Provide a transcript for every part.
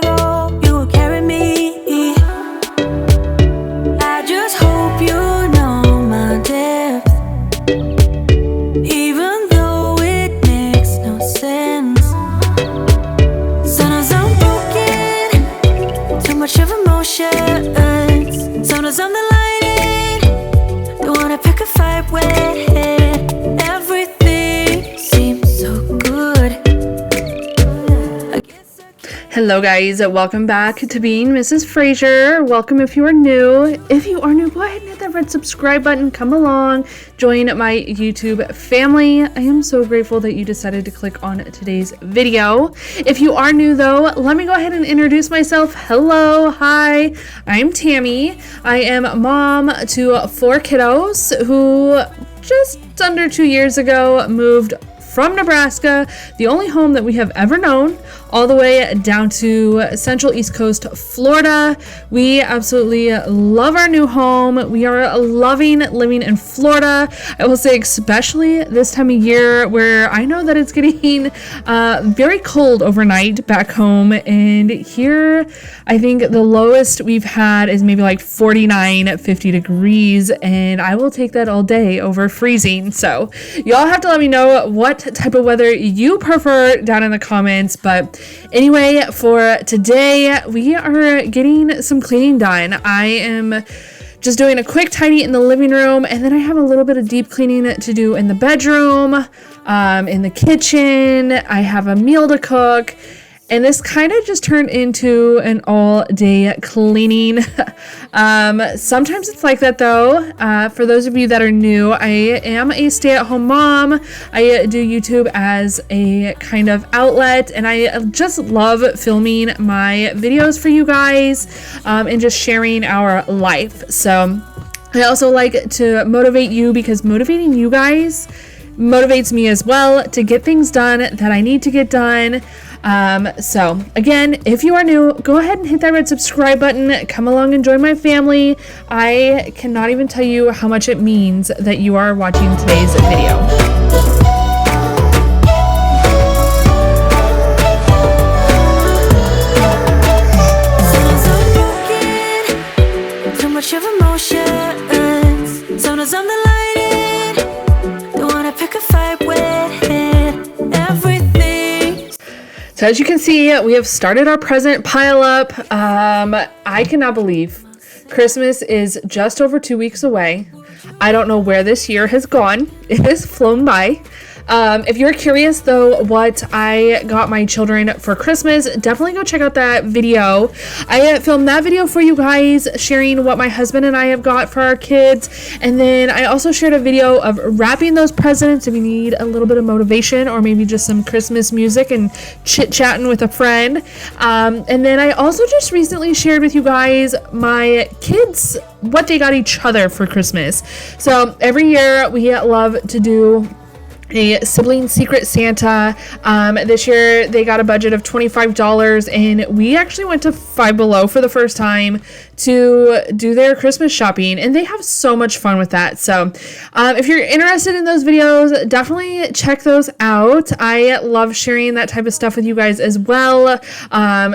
cargo, you will carry me. I just hope you know my depth, even though it makes no sense. Sometimes I'm broken, too much of emotions. Sometimes I'm the lightning, don't wanna pick a fight with. Everything seems so good. Hello guys, welcome back to Being Mrs. Fraser. Welcome if you are new. If you are new, go ahead and hit that red subscribe button. Come along, join my YouTube family. I am so grateful that you decided to click on today's video. If you are new though, let me go ahead and introduce myself. Hello, hi, I'm Tammy. I am mom to 4 kiddos who just under 2 years ago moved from Nebraska, the only home that we have ever known, all the way down to Central East Coast, Florida. We absolutely love our new home. We are loving living in Florida. I will say, especially this time of year where I know that it's getting very cold overnight back home. And here, I think the lowest we've had is maybe like 49, 50 degrees. And I will take that all day over freezing. So y'all have to let me know what type of weather you prefer down in the comments. But anyway, for today, we are getting some cleaning done. I am just doing a quick tidy in the living room, and then I have a little bit of deep cleaning to do in the bedroom, in the kitchen. I have a meal to cook. And this kind of just turned into an all-day cleaning. Sometimes it's like that though. For those of you that are new, I am a stay-at-home mom. I do YouTube as a kind of outlet, and I just love filming my videos for you guys, and just sharing our life. So I also like to motivate you, because motivating you guys motivates me as well to get things done that I need to get done. So again, if you are new, go ahead and hit that red subscribe button. Come along and join my family. I cannot even tell you how much it means that you are watching today's video. Too much of emotions. Sometimes I'm the lightning, don't wanna pick a fight with everything. So as you can see, we have started our present pile up. I cannot believe Christmas is just over 2 weeks away. I don't know where this year has gone. It has flown by. If you're curious though what I got my children for Christmas, definitely go check out that video. I filmed that video for you guys, sharing what my husband and I have got for our kids. And then I also shared a video of wrapping those presents if you need a little bit of motivation, or maybe just some Christmas music and chit-chatting with a friend. And then I also just recently shared with you guys my kids, what they got each other for Christmas. So every year we love to do a sibling secret Santa. This year they got a budget of $25, and we actually went to Five Below for the first time to do their Christmas shopping, and they have so much fun with that. So if you're interested in those videos, definitely check those out. I love sharing that type of stuff with you guys as well.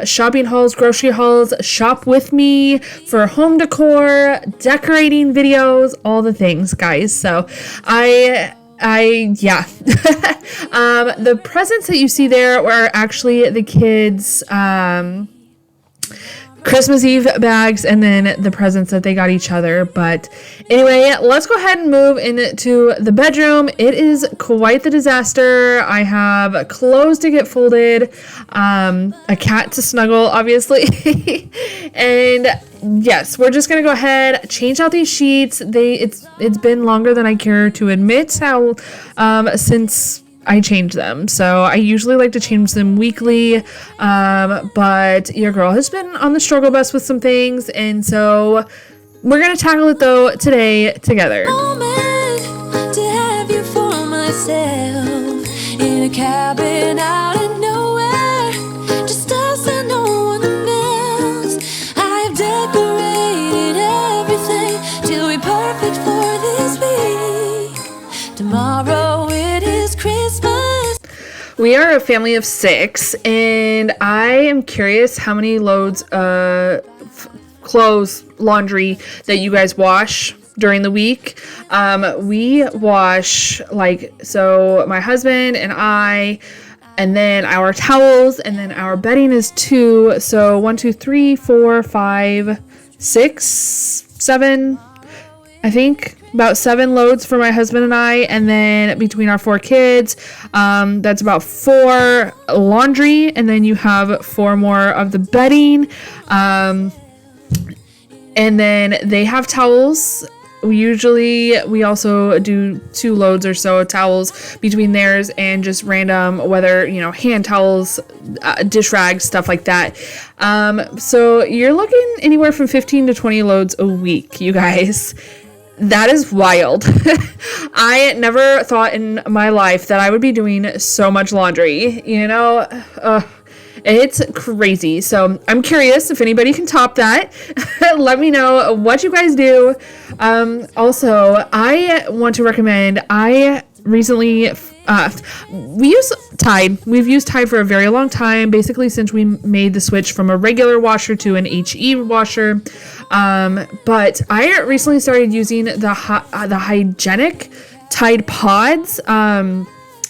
Shopping hauls, grocery hauls, shop with me for home decor, decorating videos, all the things, guys. So yeah. The presents that you see there were actually the kids' Christmas Eve bags, and then the presents that they got each other. But anyway, let's go ahead and move into the bedroom. It is quite the disaster. I have clothes to get folded, a cat to snuggle, obviously. And yes, we're just gonna go ahead, change out these sheets. It's been longer than I care to admit how since I change them. So I usually like to change them weekly, but your girl has been on the struggle bus with some things, and so we're gonna tackle it though today together. Moment to have you for myself in a cabin out of nowhere, just us and no one else. I've decorated everything till we're perfect for this week. Tomorrow it is Christmas. we are a family of 6, and I am curious how many loads of clothes, laundry that you guys wash during the week. We wash so my husband and I, and then our towels, and then our bedding is 2. So 1, 2, 3, 4, 5, 6, 7, I think about 7 loads for my husband and I, and then between our 4 kids, that's about 4 laundry, and then you have 4 more of the bedding, and then they have towels. We also do 2 loads or so of towels between theirs and just random, whether, hand towels, dish rags, stuff like that. So you're looking anywhere from 15 to 20 loads a week, you guys. That is wild. I never thought in my life that I would be doing so much laundry, it's crazy. So I'm curious if anybody can top that. Let me know what you guys do. Also, I want to recommend, I recently, we use Tide. We've used Tide for a very long time, basically since we made the switch from a regular washer to an HE washer. But I recently started using the hygienic Tide pods.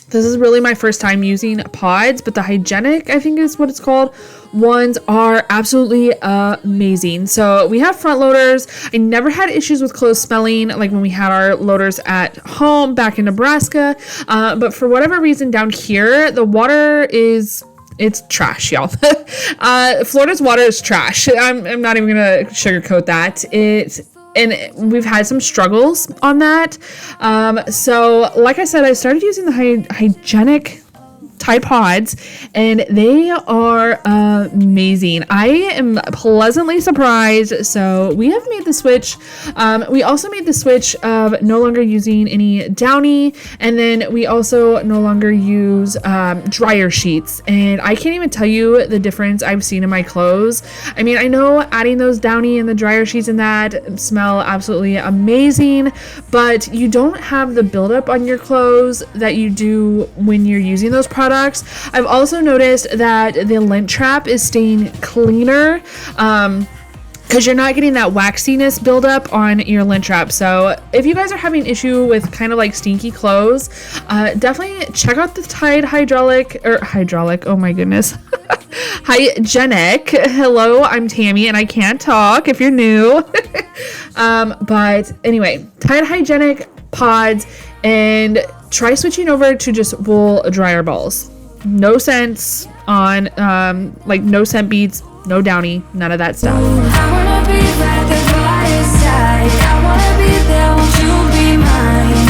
This is really my first time using pods, but the hygienic, I think is what it's called, ones are absolutely amazing. So we have front loaders. I never had issues with clothes smelling like when we had our loaders at home back in Nebraska. But for whatever reason down here, the water it's trash, y'all. Florida's water is trash. I'm not even gonna sugarcoat that. And we've had some struggles on that. So like I said, I started using the hygienic Tide pods, and they are amazing. I am pleasantly surprised. So we have made the switch. We also made the switch of no longer using any Downy, and then we also no longer use dryer sheets. And I can't even tell you the difference I've seen in my clothes. I mean, I know adding those Downy and the dryer sheets and that smell absolutely amazing, but you don't have the buildup on your clothes that you do when you're using those products. I've also noticed that the lint trap is staying cleaner because you're not getting that waxiness buildup on your lint trap. So if you guys are having issue with kind of like stinky clothes, definitely check out the Tide hydraulic, oh my goodness, hygienic. Hello, I'm Tammy and I can't talk if you're new. But anyway, Tide hygienic pods, and try switching over to just wool dryer balls. No scents on, no scent beads, no Downy, none of that stuff. I wanna be by the fireside. I wanna be there, won't you be mine?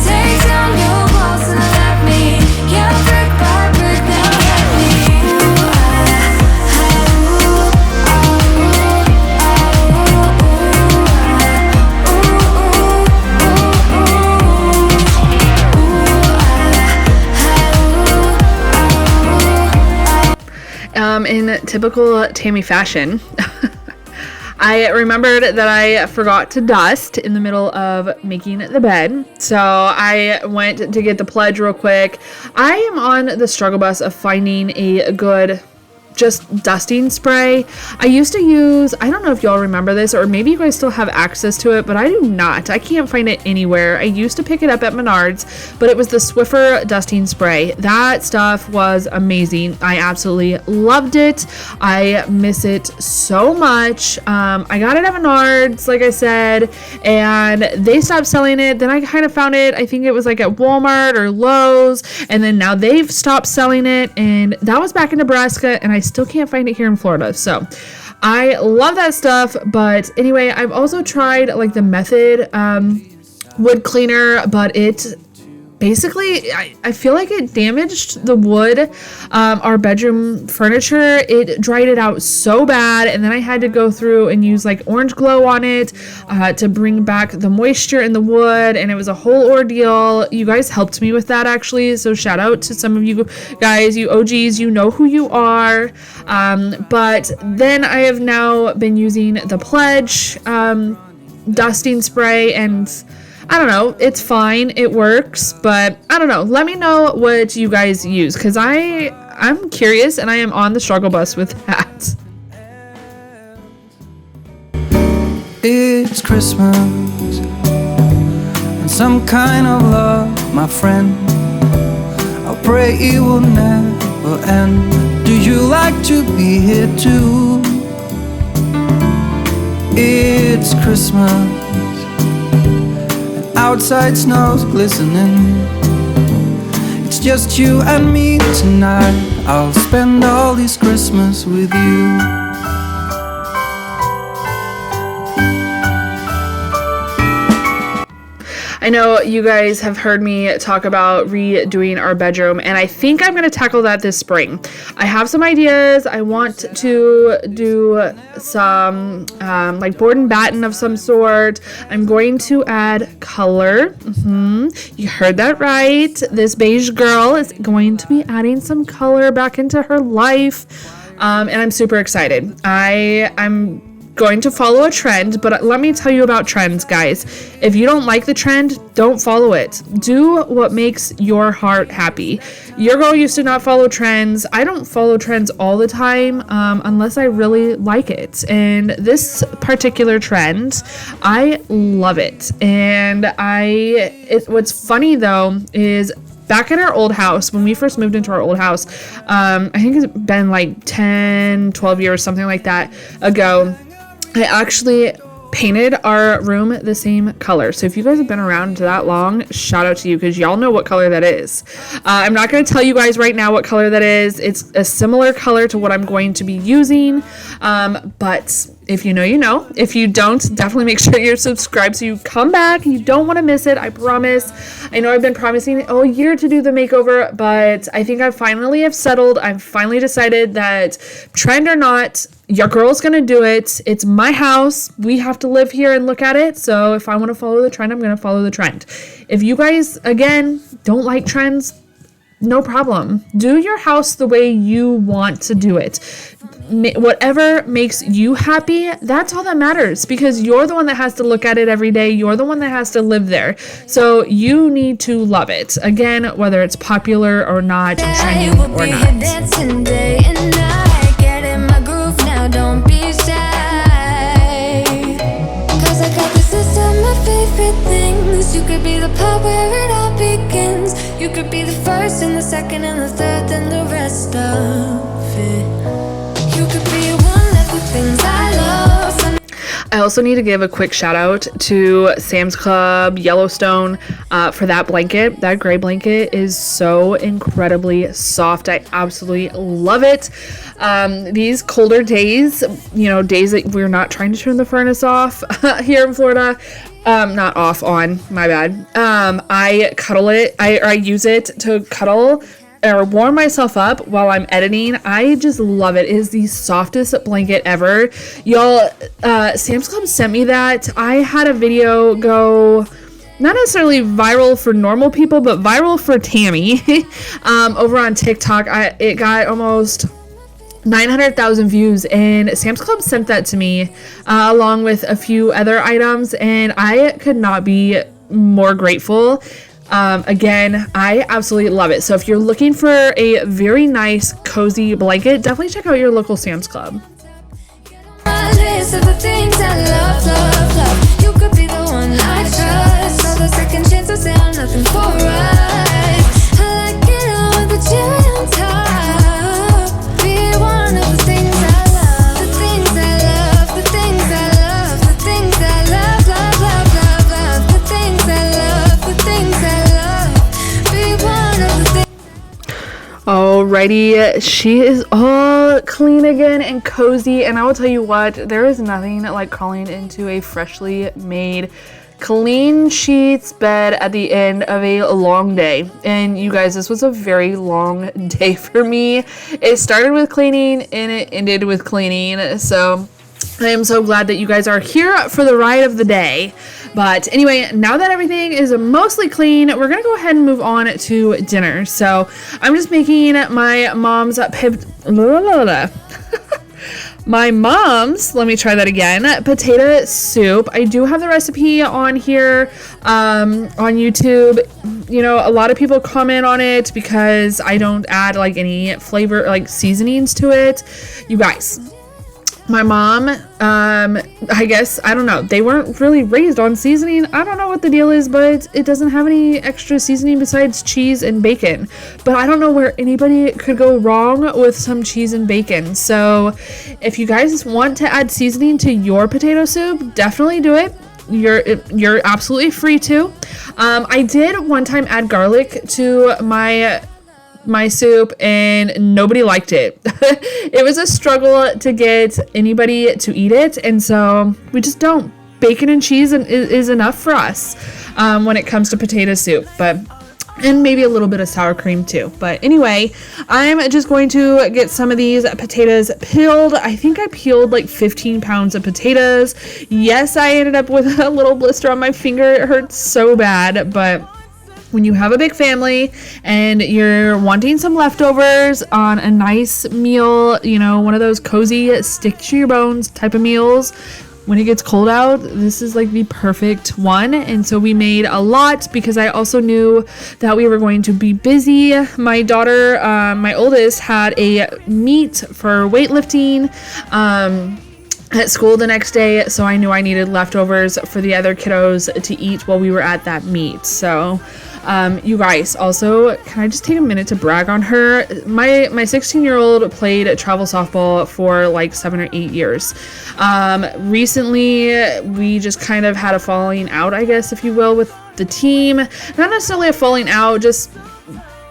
Take down your walls and let me, yeah, brick by brick, now let me. In typical Tammy fashion, I remembered that I forgot to dust in the middle of making the bed. So I went to get the Pledge real quick. I am on the struggle bus of finding a good just dusting spray. I used to use, I don't know if y'all remember this, or maybe you guys still have access to it, but I do not. I can't find it anywhere. I used to pick it up at Menards, but it was the Swiffer dusting spray. That stuff was amazing. I absolutely loved it. I miss it so much. I got it at Menards, like I said, and they stopped selling it. Then I kind of found it, I think it was like at Walmart or Lowe's, and then now they've stopped selling it, and that was back in Nebraska, and I still can't find it here in Florida. So I love that stuff. But anyway, I've also tried like the Method wood cleaner, but it basically, I feel like it damaged the wood, our bedroom furniture. It dried it out so bad, and then I had to go through and use like orange glow on it to bring back the moisture in the wood, and it was a whole ordeal. You guys helped me with that actually, so shout out to some of you guys, you OGs, you know who you are. But then I have now been using the Pledge dusting spray, and I don't know, it's fine, it works, but I don't know. Let me know what you guys use, because I'm curious and I am on the struggle bus with that. It's Christmas and some kind of love, my friend. I pray it will never end. Do you like to be here too? It's Christmas and outside snow's glistening. It's just you and me tonight. I'll spend all this Christmas with you. I know you guys have heard me talk about redoing our bedroom, and I think I'm going to tackle that this spring. I have some ideas. I want to do some like board and batten of some sort. I'm going to add color. You heard that right. This beige girl is going to be adding some color back into her life, and I'm super excited. I'm going to follow a trend, but let me tell you about trends, guys. If you don't like the trend, don't follow it. Do what makes your heart happy. Your girl used to not follow trends. I don't follow trends all the time unless I really like it. And this particular trend, I love it. And what's funny though is back at our old house, when we first moved into our old house, I think it's been like 10, 12 years, something like that ago, I actually painted our room the same color. So if you guys have been around that long, shout out to you, because y'all know what color that is. I'm not going to tell you guys right now what color that is. It's a similar color to what I'm going to be using. But if you know, you know. If you don't, definitely make sure you're subscribed so you come back. You don't want to miss it, I promise. I know I've been promising all year to do the makeover, but I think I finally have settled. I've finally decided that trend or not, your girl's gonna do it. It's my house. We have to live here and look at it. So if I want to follow the trend, I'm gonna follow the trend. If you guys, again, don't like trends, no problem. Do your house the way you want to do it. Whatever makes you happy, that's all that matters, because you're the one that has to look at it every day. You're the one that has to live there. So you need to love it. Again, whether it's popular or not, trendy or not. Dancing day and night, get in my groove now, don't be shy. Cause I got this list of my favorite things. You could be the part where it all begins. You could be the first and the second and the third and the rest of it. You could be one of the things I love. I also need to give a quick shout out to Sam's Club Yellowstone for that blanket. That gray blanket is so incredibly soft. I absolutely love it. These colder days, days that we're not trying to turn the furnace off here in Florida, not off, on, my bad. I cuddle it. I use it to cuddle or warm myself up while I'm editing. I just love it. It is the softest blanket ever. Y'all, Sam's Club sent me that. I had a video go not necessarily viral for normal people, but viral for Tammy over on TikTok. It got almost 900,000 views, and Sam's Club sent that to me along with a few other items, and I could not be more grateful. Again, I absolutely love it. So if you're looking for a very nice, cozy blanket, definitely check out your local Sam's Club. My list of the things I love, love, love. You could be the one I trust. All the second chances, they are nothing for us. I like it all with the cherry on top. Be one of the things I love. The things I love, the things I love, the things I love, love, love, love, love. The things I love, the things I love. Be one of the things. Alrighty, she is all clean again and cozy, and I will tell you what, there is nothing like crawling into a freshly made clean sheets bed at the end of a long day. And you guys, this was a very long day for me. It started with cleaning and it ended with cleaning, so I am so glad that you guys are here for the ride of the day. But anyway, now that everything is mostly clean, we're gonna go ahead and move on to dinner. So I'm just making my mom's My mom's, let me try that again, potato soup. I do have the recipe on here on YouTube. You know, a lot of people comment on it because I don't add like any flavor, like seasonings to it. You guys, my mom, I guess, I don't know, they weren't really raised on seasoning. I don't know what the deal is, but it doesn't have any extra seasoning besides cheese and bacon. But I don't know where anybody could go wrong with some cheese and bacon. So if you guys want to add seasoning to your potato soup, definitely do it. You're absolutely free to. I did one time add garlic to my soup and nobody liked it. It was a struggle to get anybody to eat it, and so we just don't. Bacon and cheese is enough for us when it comes to potato soup, and maybe a little bit of sour cream too. But anyway, I'm just going to get some of these potatoes peeled. I think I peeled like 15 pounds of potatoes. Yes, I ended up with a little blister on my finger. It hurts so bad, but when you have a big family and you're wanting some leftovers on a nice meal, you know, one of those cozy stick to your bones type of meals, when it gets cold out, this is like the perfect one. And so we made a lot because I also knew that we were going to be busy. My daughter, my oldest, had a meet for weightlifting at school the next day, so I knew I needed leftovers for the other kiddos to eat while we were at that meet. So you guys, also, can I just take a minute to brag on her? My 16-year-old played travel softball for like 7 or 8 years. Recently, we just kind of had a falling out, I guess, if you will, with the team. Not necessarily a falling out, just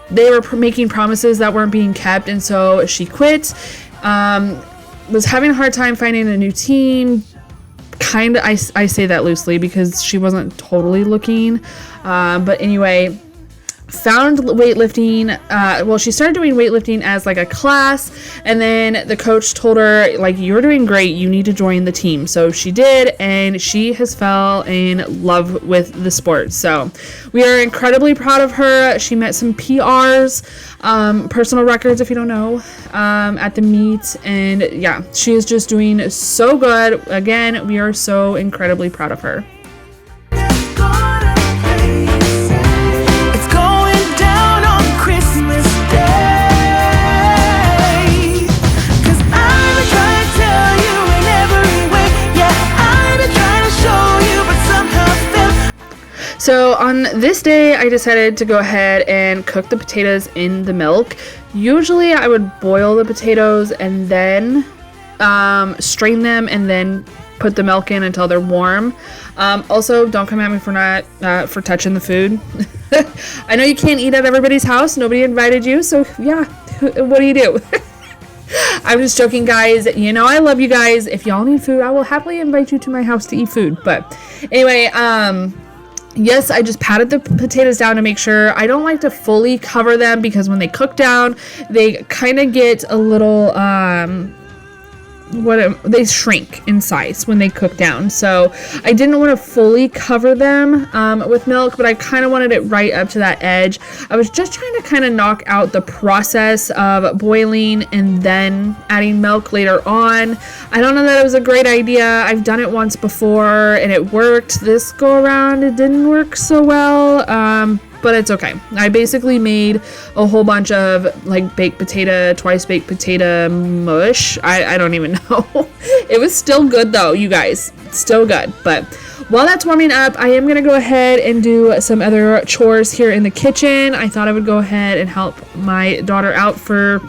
they were making promises that weren't being kept, and so she quit. Was having a hard time finding a new team. Kind of, I say that loosely because she wasn't totally looking. But anyway, found weightlifting. Well, she started doing weightlifting as like a class, and then the coach told her, like, you're doing great, you need to join the team. So she did, and she has fell in love with the sport. So we are incredibly proud of her. She met some PRs, personal records, if you don't know, at the meet, and yeah, she is just doing so good. Again, we are so incredibly proud of her. So on this day, I decided to go ahead and cook the potatoes in the milk. Usually I would boil the potatoes and then strain them and then put the milk in until they're warm. Also, don't come at me for not for touching the food. I know you can't eat at everybody's house. Nobody invited you, so yeah, what do? I'm just joking, guys. You know I love you guys. If y'all need food, I will happily invite you to my house to eat food. But anyway, yes, I just patted the potatoes down to make sure. I don't like to fully cover them because when they cook down, they kind of get a little, they shrink in size when they cook down. So I didn't want to fully cover them with milk, but I kind of wanted it right up to that edge. I was just trying to kind of knock out the process of boiling and then adding milk later on. I don't know that it was a great idea. I've done it once before and it worked. This go around, it didn't work so well. But it's okay. I basically made a whole bunch of like baked potato, twice baked potato mush. I don't even know. It was still good though, you guys. Still good. But while that's warming up, I am going to go ahead and do some other chores here in the kitchen. I thought I would go ahead and help my daughter out for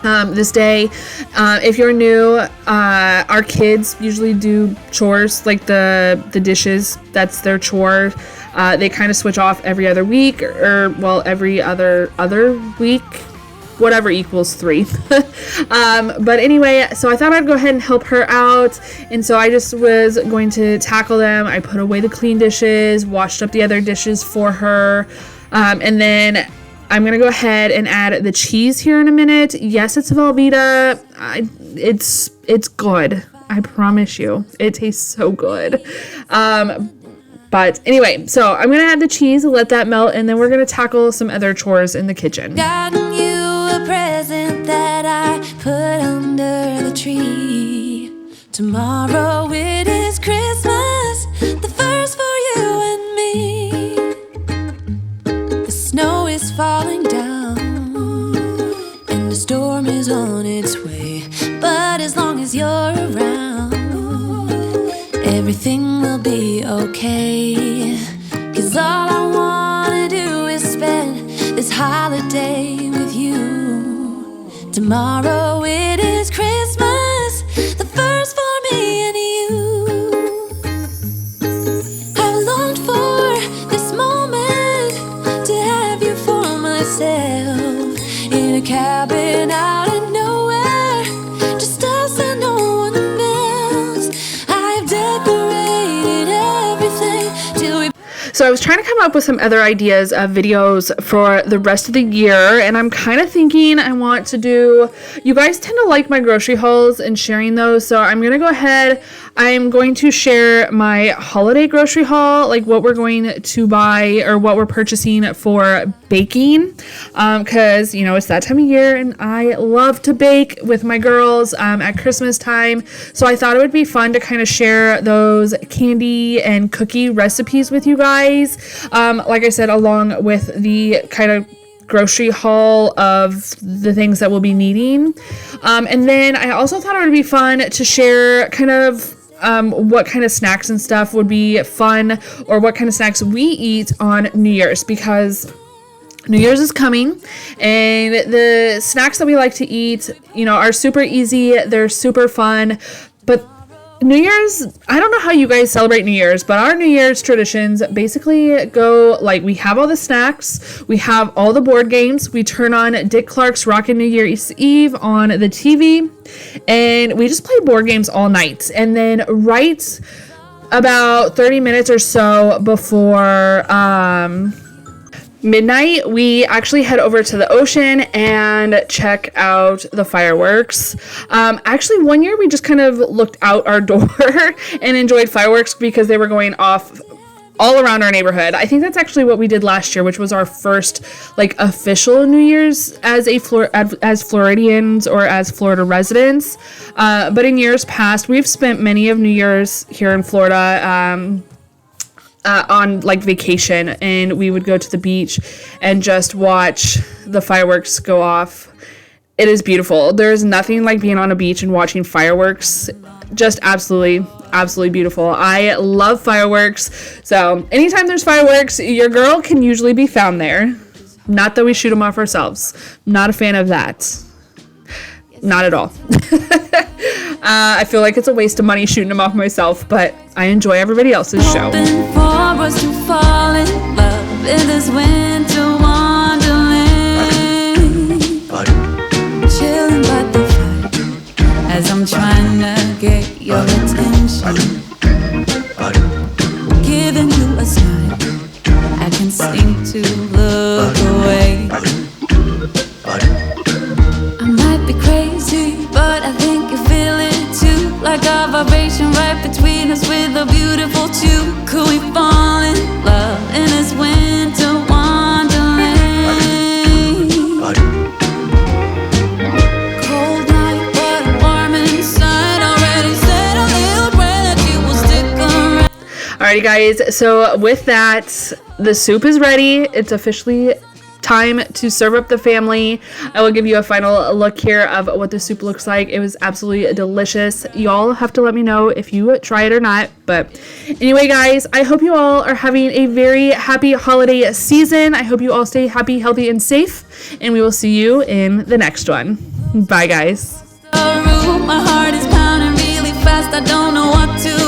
this day. If you're new, our kids usually do chores, like the dishes. That's their chore. They kind of switch off every other week, or well, every other week, whatever equals 3. But anyway, so I thought I'd go ahead and help her out, and so I just was going to tackle them. I put away the clean dishes, washed up the other dishes for her, and then I'm going to go ahead and add the cheese here in a minute. Yes, it's Velveeta. It's good. I promise you. It tastes so good. But anyway, so I'm going to add the cheese, let that melt, and then we're going to tackle some other chores in the kitchen. Gotten you a present that I put under the tree. Tomorrow it is Christmas, the first for you and me. The snow is falling down and the storm is on its way. But as long as you're around, everything will be okay. 'Cause all I wanna do is spend this holiday with you. Tomorrow it is Christmas, the first for me and you. I've longed for this moment to have you for myself, in a cabin out in nowhere, just us and no one else. I've decorated everything till we. So I was trying to come up with some other ideas of videos for the rest of the year, and I'm kind of thinking I want to do, you guys tend to like my grocery hauls and sharing those, so I'm going to go ahead, I'm going to share my holiday grocery haul, like what we're going to buy or what we're purchasing for baking, because, you know, it's that time of year and I love to bake with my girls at Christmas time, so I thought it would be fun to kind of share those candy and cookie recipes with you guys, like I said, along with the kind of grocery haul of the things that we'll be needing, and then I also thought it would be fun to share kind of what kind of snacks and stuff would be fun, or what kind of snacks we eat on New Year's, because New Year's is coming and the snacks that we like to eat, you know, are super easy, they're super fun, but New Year's, I don't know how you guys celebrate New Year's, but our New Year's traditions basically go like, we have all the snacks, we have all the board games, we turn on Dick Clark's Rockin' New Year's Eve on the TV, and we just play board games all night. And then right about 30 minutes or so before midnight, we actually head over to the ocean and check out the fireworks. Actually, one year we just kind of looked out our door and enjoyed fireworks because they were going off all around our neighborhood. I think that's actually what we did last year, which was our first like official New Year's as as Floridians or as Florida residents. But in years past, we've spent many of New Year's here in Florida, on like vacation, and we would go to the beach and just watch the fireworks go off. It is beautiful. There's nothing like being on a beach and watching fireworks. Just absolutely beautiful. I love fireworks. So anytime there's fireworks, your girl can usually be found there. Not that we shoot them off ourselves. Not a fan of that. Not at all. I feel like it's a waste of money shooting them off myself, but I enjoy everybody else's show. Hoping for us to fall in love in this winter wonderland. Chilling by the fire as I'm trying to get your attention. Giving you a smile, I can seem to look away. I might be crazy, but I think you feel it too. Like a vibration right between us with a beautiful tune. Could we fall in love in this winter wonderland? Cold night, but warm inside. Already said a little prayer that you will stick around. Alrighty guys, so with that, the soup is ready. It's officially time to serve up the family. I will give you a final look here of what the soup looks like. It was absolutely delicious. Y'all have to let me know if you try it or not. But anyway, guys, I hope you all are having a very happy holiday season. I hope you all stay happy, healthy, and safe. And we will see you in the next one. Bye, guys. My heart is pounding really fast. I don't know what to